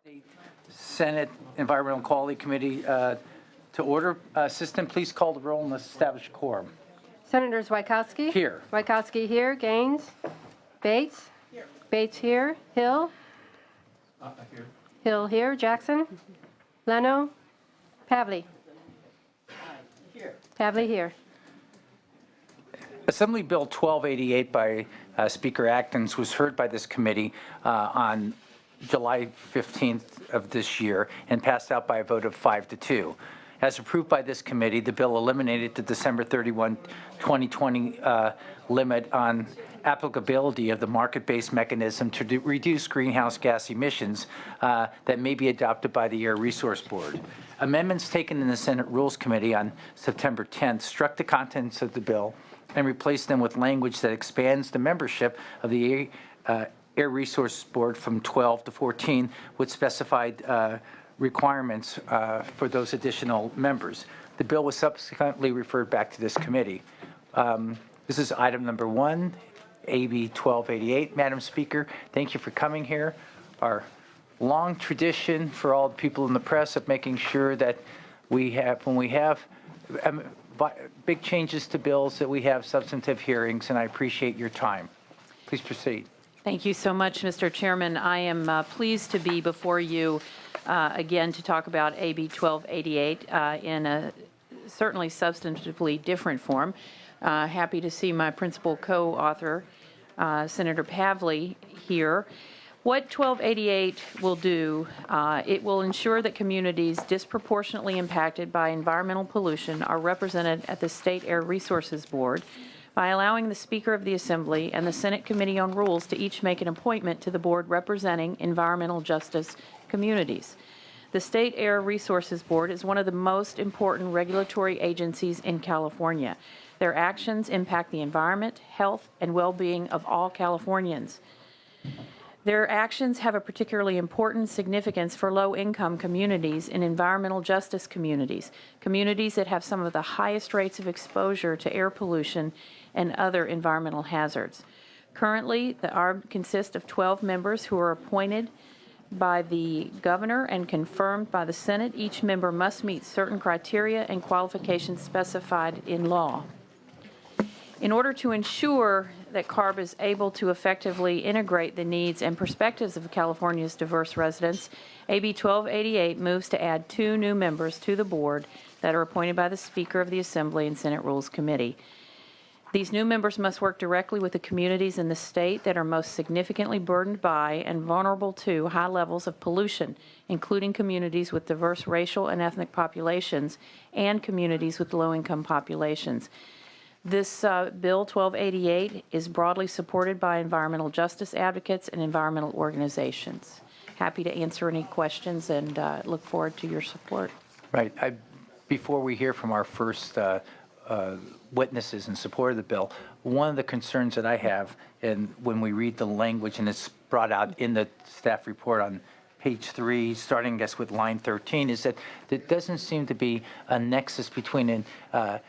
The Senate Environmental Quality Committee to order. Assistant, please call the roll and establish a quorum. Senators Wachowski? Here. Wachowski here. Gaines? Bates? Here. Bates here. Hill? Here. Hill here. Jackson? Leno? Pavley? Here. Pavley here. Assembly Bill 1288 by Speaker Atkins was heard by this committee on July 15th of this year and passed out by a vote of 5-2. As approved by this committee, the bill eliminated the December 31, 2020 limit on applicability of the market-based mechanism to reduce greenhouse gas emissions that may be adopted by the Air Resource Board. Amendments taken in the Senate Rules Committee on September 10th struck the contents of the bill and replaced them with language that expands the membership of the Air Resource Board from 12 to 14 with specified requirements for those additional members. The bill was subsequently referred back to this committee. This is item number 1, AB 1288. Madam Speaker, thank you for coming here. Our long tradition for all the people in the press of making sure that we have, when we have big changes to bills, that we have substantive hearings, and I appreciate your time. Please proceed. Thank you so much, Mr. Chairman. I am pleased to be before you again to talk about AB 1288 in a certainly substantively different form. Happy to see my principal co-author, Senator Pavley, here. What 1288 will do, it will ensure that communities disproportionately impacted by environmental pollution are represented at the State Air Resources Board by allowing the Speaker of the Assembly and the Senate Committee on Rules to each make an appointment to the board representing environmental justice communities. The State Air Resources Board is one of the most important regulatory agencies in California. Their actions impact the environment, health, and well-being of all Californians. Their actions have a particularly important significance for low-income communities and environmental justice communities, communities that have some of the highest rates of exposure to air pollution and other environmental hazards. Currently, the ARB consists of 12 members who are appointed by the governor and confirmed by the Senate. Each member must meet certain criteria and qualifications specified in law. In order to ensure that CARB is able to effectively integrate the needs and perspectives of California's diverse residents, AB 1288 moves to add 2 new members to the board that are appointed by the Speaker of the Assembly and Senate Rules Committee. These new members must work directly with the communities in the state that are most significantly burdened by and vulnerable to high levels of pollution, including communities with diverse racial and ethnic populations and communities with low-income populations. This Bill 1288 is broadly supported by environmental justice advocates and environmental organizations. Happy to answer any questions and look forward to your support. Right. Before we hear from our first witnesses in support of the bill, one of the concerns that I have, and when we read the language, and it's brought out in the staff report on page 3, starting, I guess, with line 13, is that there doesn't seem to be a nexus between an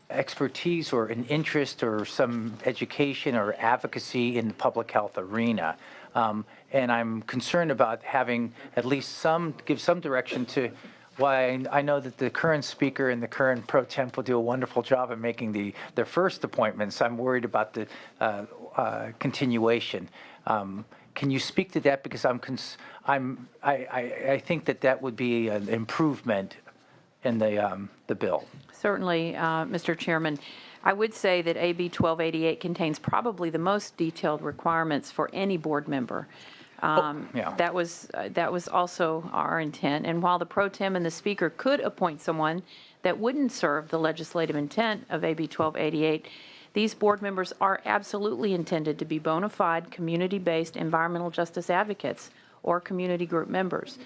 expertise or an interest or some education or advocacy in the public health arena. And I'm concerned about having at least give some direction to why I know that the current speaker and the current pro temp will do a wonderful job of making their first appointments. I'm worried about the continuation. Can you speak to that? Because I think that would be an improvement in the bill. Certainly, Mr. Chairman. I would say that AB 1288 contains probably the most detailed requirements for any board member. Yeah. That was also our intent. And while the pro tem and the Speaker could appoint someone that wouldn't serve the legislative intent of AB 1288, these board members are absolutely intended to be bona fide community-based environmental justice advocates or community group members.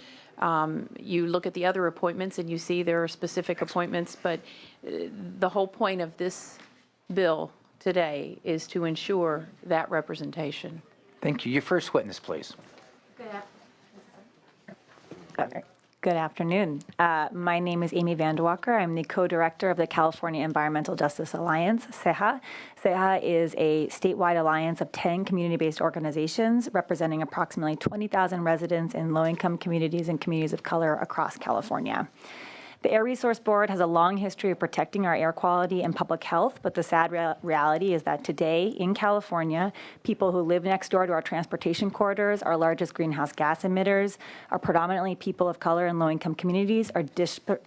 You look at the other appointments and you see there are specific appointments, but the whole point of this bill today is to ensure that representation. Thank you. Your first witness, please. Good afternoon. My name is Amy Vandewalker. I'm the co-director of the California Environmental Justice Alliance, CEJA. CEJA is a statewide alliance of 10 community-based organizations representing approximately 20,000 residents in low-income communities and communities of color across California. The Air Resource Board has a long history of protecting our air quality and public health, but the sad reality is that today in California, people who live next door to our transportation corridors, our largest greenhouse gas emitters, are predominantly people of color and low-income communities, are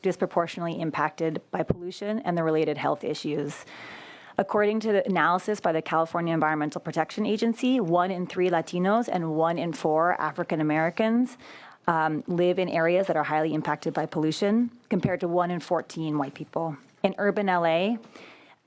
disproportionately impacted by pollution and the related health issues. According to the analysis by the California Environmental Protection Agency, 1 in 3 Latinos and 1 in 4 African Americans live in areas that are highly impacted by pollution, compared to 1 in 14 white people. In urban LA,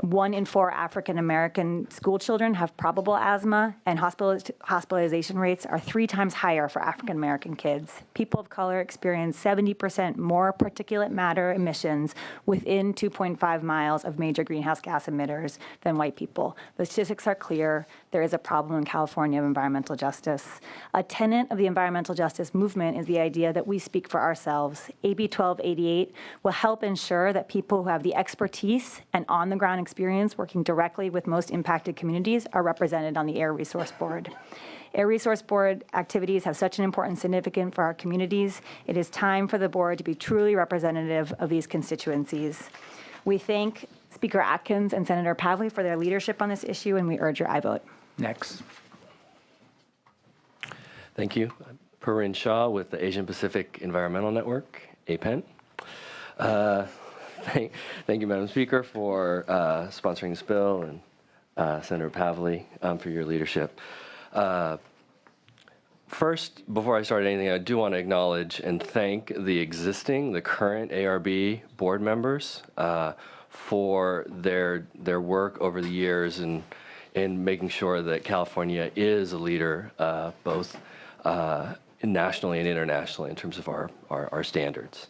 1 in 4 African American school children have probable asthma, and hospitalization rates are 3 times higher for African American kids. People of color experience 70% more particulate matter emissions within 2.5 miles of major greenhouse gas emitters than white people. The statistics are clear. There is a problem in California of environmental justice. A tenet of the environmental justice movement is the idea that we speak for ourselves. AB 1288 will help ensure that people who have the expertise and on-the-ground experience working directly with most impacted communities are represented on the Air Resource Board. Air Resource Board activities have such an important significance for our communities. It is time for the board to be truly representative of these constituencies. We thank Speaker Atkins and Senator Pavley for their leadership on this issue, and we urge your aye vote. Next. Thank you. I'm Parin Shah with the Asian Pacific Environmental Network, APEN. Thank you, Madam Speaker, for sponsoring this bill, and Senator Pavley for your leadership. First, before I start anything, I do want to acknowledge and thank the current ARB board members for their work over the years and in making sure that California is a leader both nationally and internationally in terms of our standards.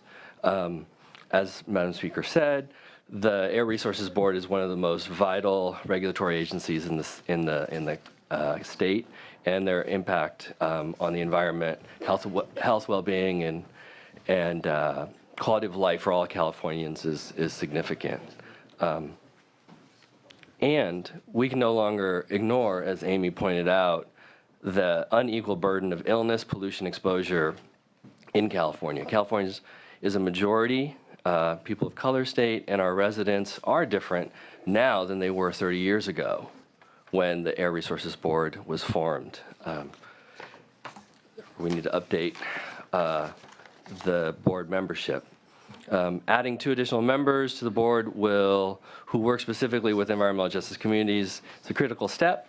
As Madam Speaker said, the Air Resources Board is one of the most vital regulatory agencies in the state, and their impact on the environment, health, well-being, and quality of life for all Californians is significant. And we can no longer ignore, as Amy pointed out, the unequal burden of illness, pollution, exposure in California. California is a majority people of color state, and our residents are different now than they were 30 years ago when the Air Resources Board was formed. We need to update the board membership. Adding 2 additional members to the board who work specifically with environmental justice communities is a critical step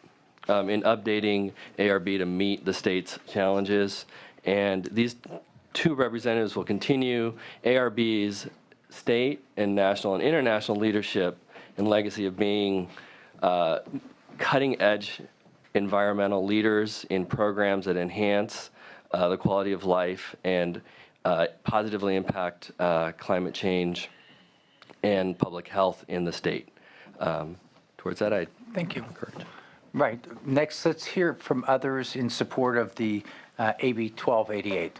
in updating ARB to meet the state's challenges. And these 2 representatives will continue ARB's state and national and international leadership and legacy of being cutting-edge environmental leaders in programs that enhance the quality of life and positively impact climate change and public health in the state. Towards that, I Thank you. encourage. Right. Next, let's hear from others in support of the AB 1288.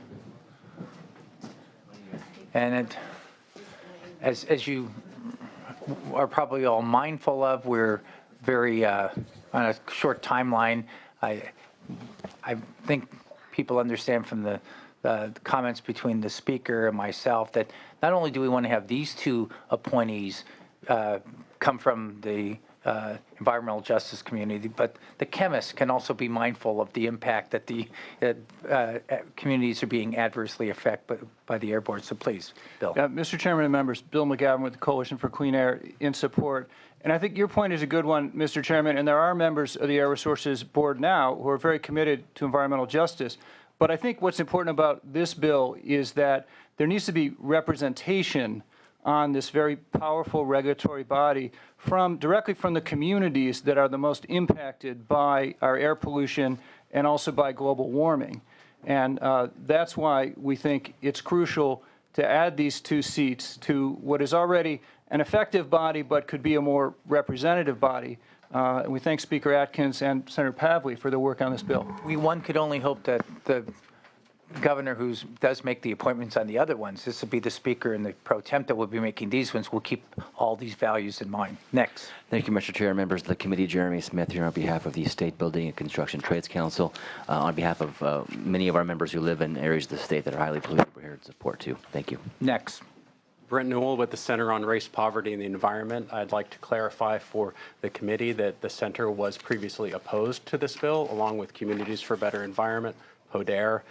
And as you are probably all mindful of, we're very on a short timeline. I think people understand from the comments between the speaker and myself that not only do we want to have these 2 appointees come from the environmental justice community, but the chemists can also be mindful of the impact that the communities are being adversely affected by the air board. So please, Bill. Mr. Chairman and members, Bill McGavin with the Coalition for Clean Air in support. And I think your point is a good one, Mr. Chairman, and there are members of the Air Resources Board now who are very committed to environmental justice. But I think what's important about this bill is that there needs to be representation on this very powerful regulatory body directly from the communities that are the most impacted by our air pollution and also by global warming. And that's why we think it's crucial to add these 2 seats to what is already an effective body but could be a more representative body. And we thank Speaker Atkins and Senator Pavley for their work on this bill. One could only hope that the governor who does make the appointments on the other ones. This will be the speaker and the pro temp that will be making these ones. We'll keep all these values in mind. Next. Thank you, Mr. Chair. Members of the committee, Jeremy Smith here on behalf of the State Building and Construction Trades Council. On behalf of many of our members who live in areas of the state that are highly polluted, we're here to support too. Thank you. Next. Brent Newell with the Center on Race, Poverty, and the Environment. I'd like to clarify for the committee that the center was previously opposed to this bill, along with Communities for Better Environment, PODER,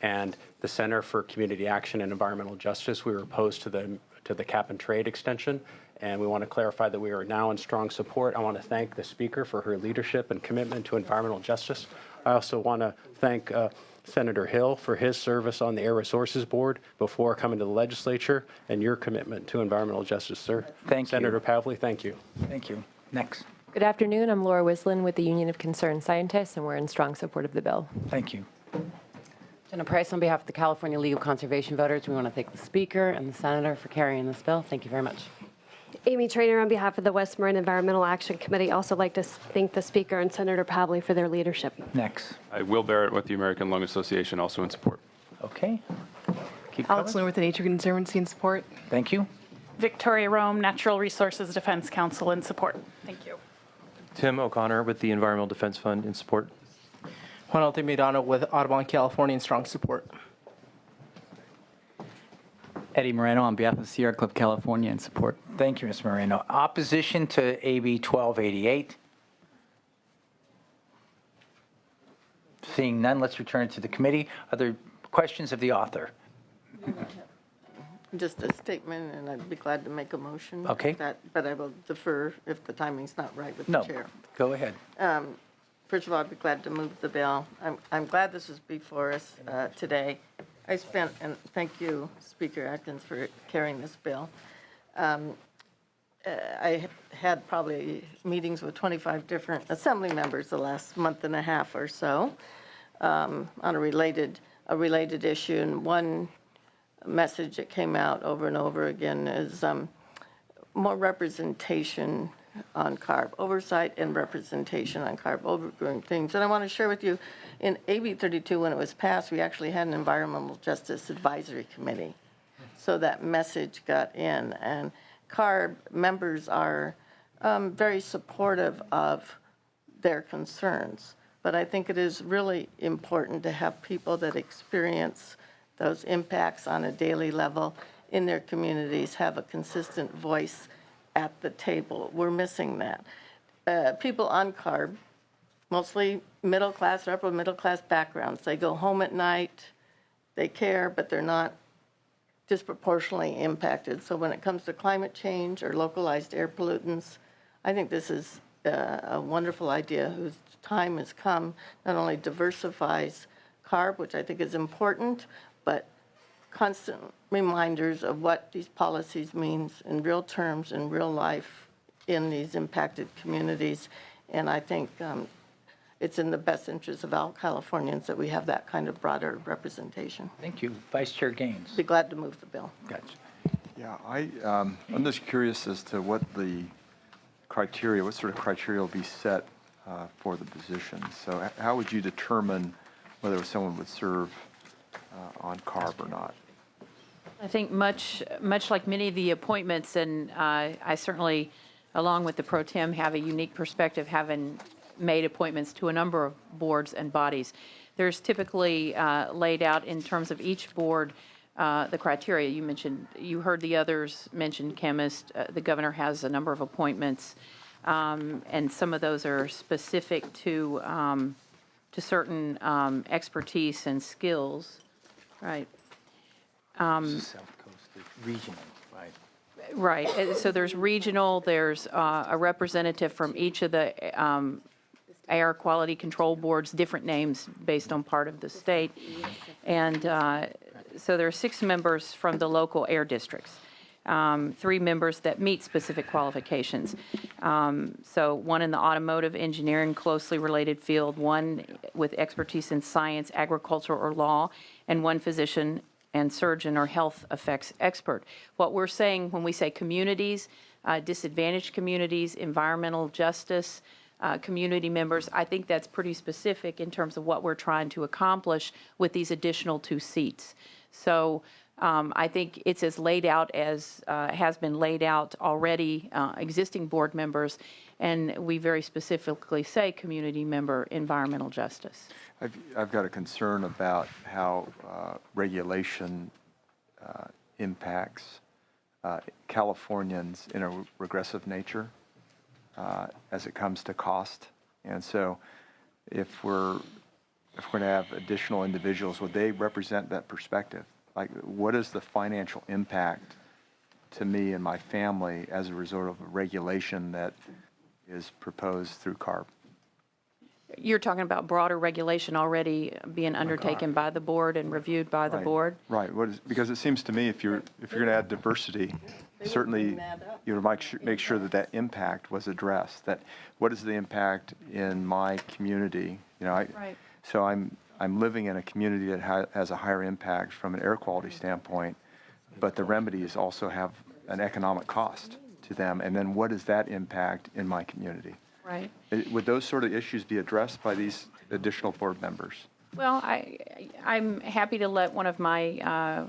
and the Center for Community Action and Environmental Justice. We were opposed to the cap and trade extension, and we want to clarify that we are now in strong support. I want to thank the speaker for her leadership and commitment to environmental justice. I also want to thank Senator Hill for his service on the Air Resources Board before coming to the legislature, and your commitment to environmental justice, sir. Thank you. Senator Pavley, thank you. Thank you. Next. Good afternoon. I'm Laura Wislin with the Union of Concerned Scientists, and we're in strong support of the bill. Thank you. Jenna Price on behalf of the California League of Conservation Voters. We want to thank the Speaker and the Senator for carrying this bill. Thank you very much. Amy Trainer on behalf of the West Marin Environmental Action Committee. Also like to thank the Speaker and Senator Pavley for their leadership. Next. Will Barrett with the American Lung Association, also in support. Okay. Keep Alex going. Lynn with the Nature Conservancy in support. Thank you. Victoria Rome, Natural Resources Defense Council in support. Thank you. Tim O'Connor with the Environmental Defense Fund in support. Juan Altemidano with Audubon, California in strong support. Eddie Moreno on behalf of Sierra Club, California in support. Thank you, Ms. Moreno. Opposition to AB 1288. Seeing none, let's return to the committee. Are there questions of the author? Just a statement, and I'd be glad to make a motion. Okay. But I will defer if the timing's not right with No, the chair. go ahead. First of all, I'd be glad to move the bill. I'm glad this is before us today. And thank you, Speaker Atkins, for carrying this bill. I had probably meetings with 25 different assembly members the last month and a half or so on a related issue. And one message that came out over and over again is more representation on CARB, oversight and representation on CARB, overgrowing things. And I want to share with you, in AB 32, when it was passed, we actually had an Environmental Justice Advisory Committee. So that message got in. And CARB members are very supportive of their concerns. But I think it is really important to have people that experience those impacts on a daily level in their communities have a consistent voice at the table. We're missing that. People on CARB, mostly middle class or upper middle class backgrounds, they go home at night, they care, but they're not disproportionately impacted. So when it comes to climate change or localized air pollutants, I think this is a wonderful idea whose time has come. Not only diversifies CARB, which I think is important, but constant reminders of what these policies means in real terms, in real life, in these impacted communities. And I think it's in the best interest of all Californians that we have that kind of broader representation. Thank you. Vice Chair Gaines. Be glad to move the bill. Gotcha. Yeah, I'm just curious as to what the criteria, what sort of criteria will be set for the position. So how would you determine whether someone would serve on CARB or not? I think much like many of the appointments, and I certainly, along with the pro tem, have a unique perspective, having made appointments to a number of boards and bodies. There's typically laid out in terms of each board the criteria you heard the others mention chemist. The governor has a number of appointments, and some of those are specific to certain expertise and skills, right? South Coast, regional, right? Right. So there's regional. There's a representative from each of the air quality control boards, different names based on part of the state, and so there are 6 members from the local air districts. 3 members that meet specific qualifications. So 1 in the automotive engineering closely related field, 1 with expertise in science, agriculture, or law, and 1 physician and surgeon or health effects expert. What we're saying when we say communities, disadvantaged communities, environmental justice, community members. I think that's pretty specific in terms of what we're trying to accomplish with these additional 2 seats. So I think it's as laid out as has been laid out already, existing board members, and we very specifically say community member environmental justice. I've got a concern about how regulation impacts Californians in a regressive nature as it comes to cost. And so if we're going to have additional individuals, would they represent that perspective? Like, what is the financial impact to me and my family as a result of a regulation that is proposed through CARB? You're talking about broader regulation already being undertaken by the board and reviewed by the board? Right. Because it seems to me if you're going to add diversity, certainly you know, make sure that that impact was addressed. That what is the impact in my community? You know, so I'm living in a community that has a higher impact from an air quality standpoint, but the remedies also have an economic cost to them. And then what is that impact in my community? Right. Would those sort of issues be addressed by these additional board members? Well, I'm happy to let one of my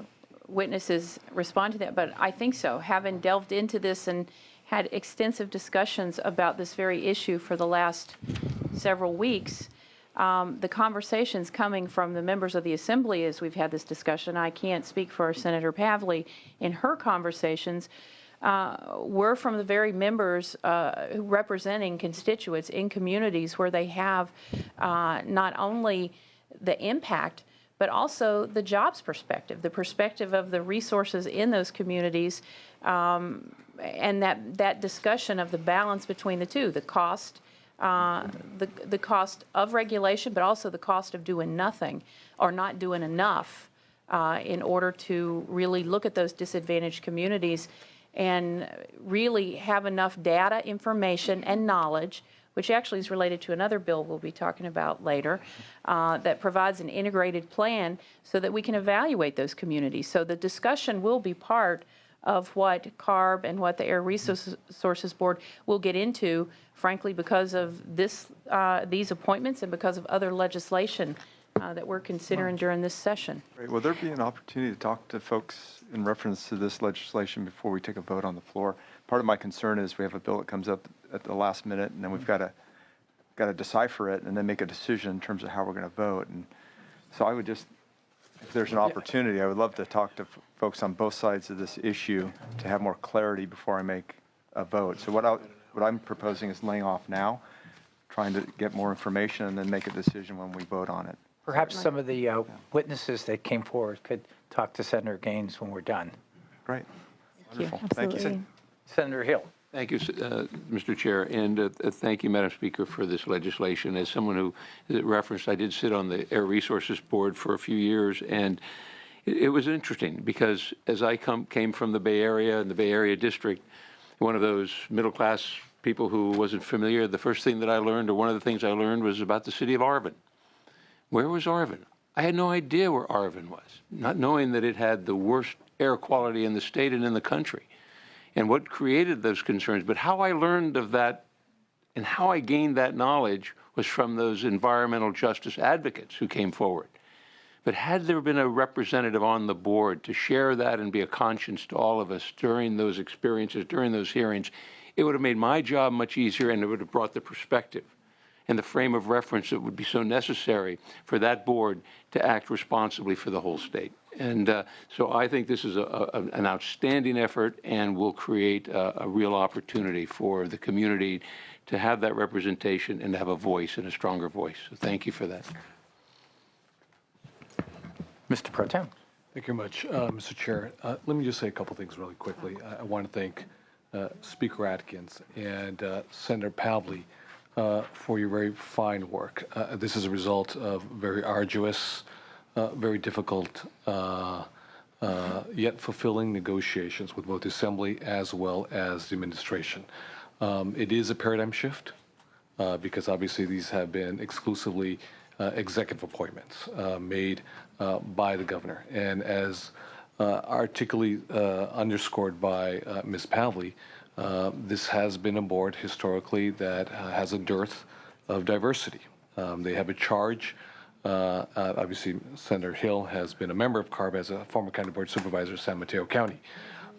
witnesses respond to that, but I think so. Having delved into this and had extensive discussions about this very issue for the last several weeks, the conversations coming from the members of the Assembly as we've had this discussion, I can't speak for Senator Pavley in her conversations, were from the very members representing constituents in communities where they have not only the impact, but also the jobs perspective, the perspective of the resources in those communities, and that discussion of the balance between the two, the cost, the cost of regulation, but also the cost of doing nothing or not doing enough in order to really look at those disadvantaged communities and really have enough data, information, and knowledge, which actually is related to another bill we'll be talking about later, that provides an integrated plan so that we can evaluate those communities. So the discussion will be part of what CARB and what the Air Resources Board will get into, frankly, because of these appointments and because of other legislation that we're considering during this session. Great. Will there be an opportunity to talk to folks in reference to this legislation before we take a vote on the floor? Part of my concern is we have a bill that comes up at the last minute, and then we've got to decipher it and then make a decision in terms of how we're going to vote. And so I would just, if there's an opportunity, I would love to talk to folks on both sides of this issue to have more clarity before I make a vote. So what I'm proposing is laying off now, trying to get more information, and then make a decision when we vote on it. Perhaps some of the witnesses that came forward could talk to Senator Gaines when we're done. Great. Wonderful. Thank you. Senator Hill. Thank you, Mr. Chair, and thank you, Madam Speaker, for this legislation. As someone who referenced, I did sit on the Air Resources Board for a few years, and it was interesting because as I came from the Bay Area and the Bay Area District, one of those middle-class people who wasn't familiar, the first thing that I learned, or one of the things I learned, was about the city of Arvin. Where was Arvin? I had no idea where Arvin was, not knowing that it had the worst air quality in the state and in the country, and what created those concerns. But how I learned of that and how I gained that knowledge was from those environmental justice advocates who came forward. But had there been a representative on the board to share that and be a conscience to all of us during those experiences, during those hearings, it would have made my job much easier, and it would have brought the perspective and the frame of reference that would be so necessary for that board to act responsibly for the whole state. And so I think this is an outstanding effort and will create a real opportunity for the community to have that representation and to have a voice and a stronger voice. So thank you for that. Mr. Pro Tem. Thank you very much, Mr. Chair. Let me just say a couple things really quickly. I want to thank Speaker Atkins and Senator Pavley for your very fine work. This is a result of very arduous, very difficult, yet fulfilling negotiations with both the Assembly as well as the administration. It is a paradigm shift because obviously these have been exclusively executive appointments made by the governor. And as articulately underscored by Ms. Pavley, This has been a board historically that has a dearth of diversity. They have a charge. Obviously, Senator Hill has been a member of CARB as a former county board supervisor of San Mateo County.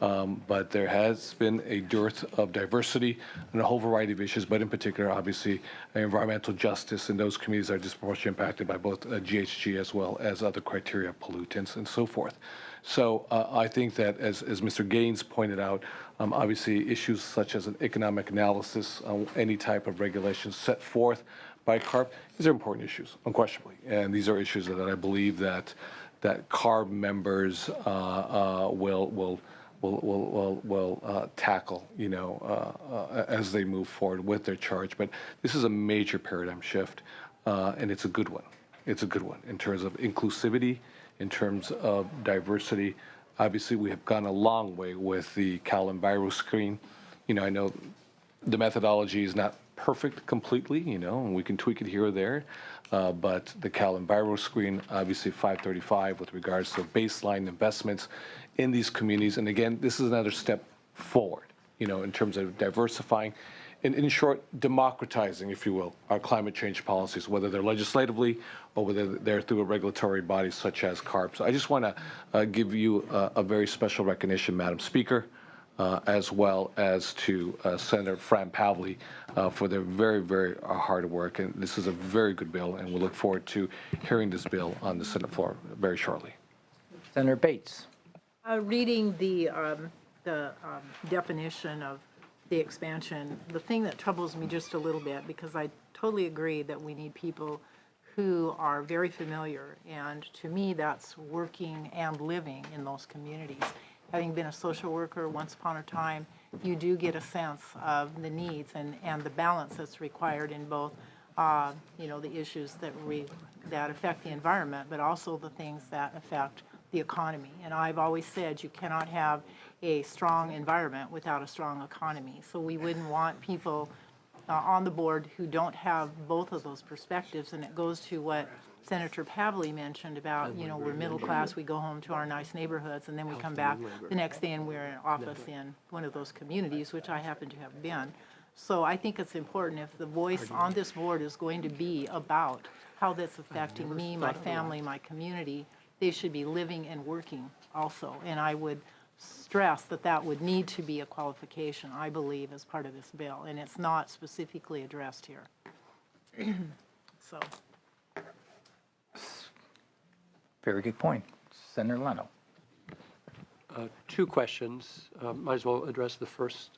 But there has been a dearth of diversity and a whole variety of issues, but in particular, obviously, environmental justice in those communities are disproportionately impacted by both GHG as well as other criteria, pollutants, and so forth. So I think that, as Mr. Gaines pointed out, obviously, issues such as an economic analysis on any type of regulation set forth by CARB, these are important issues, unquestionably. And these are issues that I believe that CARB members will tackle, as they move forward with their charge. But this is a major paradigm shift, and it's a good one. It's a good one in terms of inclusivity, in terms of diversity. Obviously, we have gone a long way with the Cal Enviro screen. I know the methodology is not perfect completely, and we can tweak it here or there. But the Cal Enviro screen, obviously 535 with regards to baseline investments in these communities. And again, this is another step forward, in terms of diversifying and, in short, democratizing, if you will, our climate change policies, whether they're legislatively or whether they're through a regulatory body such as CARB. So I just want to give you a very special recognition, Madam Speaker, as well as to Senator Fran Pavley for their very, very hard work. And this is a very good bill, and we look forward to hearing this bill on the Senate floor very shortly. Senator Bates. Reading the definition of the expansion, the thing that troubles me just a little bit, because I totally agree that we need people who are very familiar, and to me that's working and living in those communities. Having been a social worker once upon a time, you do get a sense of the needs and the balance that's required in both, the issues that affect the environment, but also the things that affect the economy. And I've always said you cannot have a strong environment without a strong economy. So we wouldn't want people on the board who don't have both of those perspectives. And it goes to what Senator Pavley mentioned about, we're middle class, we go home to our nice neighborhoods, and then we come back the next day and we're in office in one of those communities, which I happen to have been. So I think it's important if the voice on this board is going to be about how that's affecting me, my family, my community, they should be living and working also. And I would stress that that would need to be a qualification, I believe, as part of this bill. And it's not specifically addressed here. So. Very good point. Senator Leno. Two questions. Might as well address the first.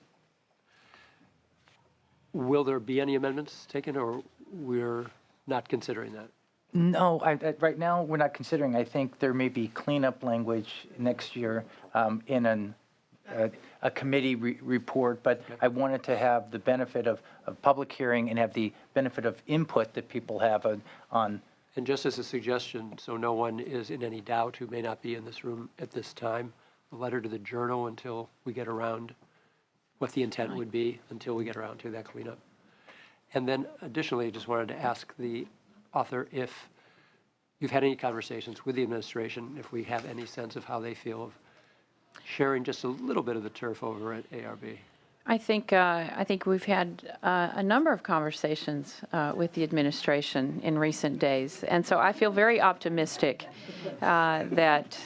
Will there be any amendments taken, or we're not considering that? No, right now we're not considering. I think there may be cleanup language next year in a committee report, but I wanted to have the benefit of public hearing and have the benefit of input that people have on. And just as a suggestion, so no one is in any doubt who may not be in this room at this time, a letter to the Journal until we get around what the intent would be until we get around to that cleanup. And then additionally, I just wanted to ask the author if you've had any conversations with the administration, if we have any sense of how they feel of sharing just a little bit of the turf over at ARB. I think we've had a number of conversations with the administration in recent days, and so I feel very optimistic that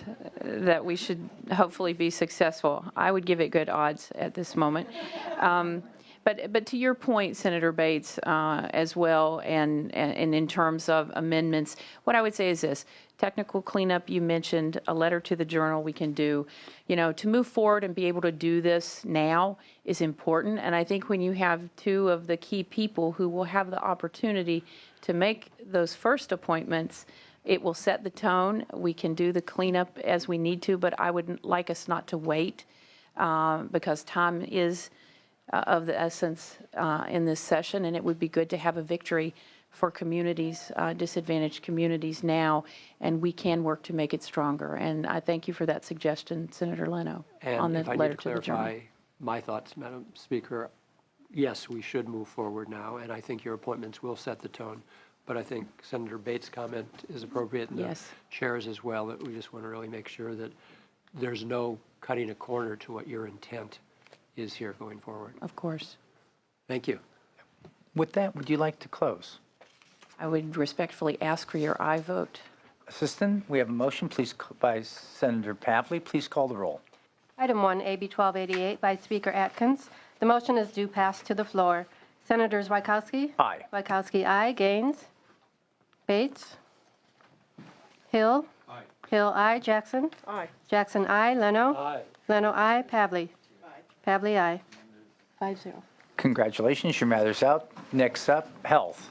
we should hopefully be successful. I would give it good odds at this moment. But to your point, Senator Bates, as well, and in terms of amendments, what I would say is this. Technical cleanup, you mentioned, a letter to the Journal we can do. To move forward and be able to do this now is important. And I think when you have two of the key people who will have the opportunity to make those first appointments, it will set the tone. We can do the cleanup as we need to, but I would like us not to wait because time is of the essence in this session, and it would be good to have a victory for communities, disadvantaged communities now, and we can work to make it stronger. And I thank you for that suggestion, Senator Leno, on the if I letter need to the Journal. clarify my thoughts, Madam Speaker, yes, we should move forward now, and I think your appointments will set the tone. But I think Senator Bates' comment is appropriate, and Yes. the chairs as well, that we just want to really make sure that there's no cutting a corner to what your intent is here going forward. Of course. Thank you. With that, would you like to close? I would respectfully ask for your aye vote. Assistant, we have a motion, please, by Senator Pavley. Please call the roll. Item 1, AB 1288 by Speaker Atkins. The motion is due pass to the floor. Senators Wykowski? Aye. Wykowski, aye. Gaines? Bates? Hill? Aye. Hill, aye. Jackson? Aye. Jackson, aye. Leno? Aye. Leno, aye. Pavley? Pavley, aye. 5-0. Congratulations, your matter's out. Next up, health.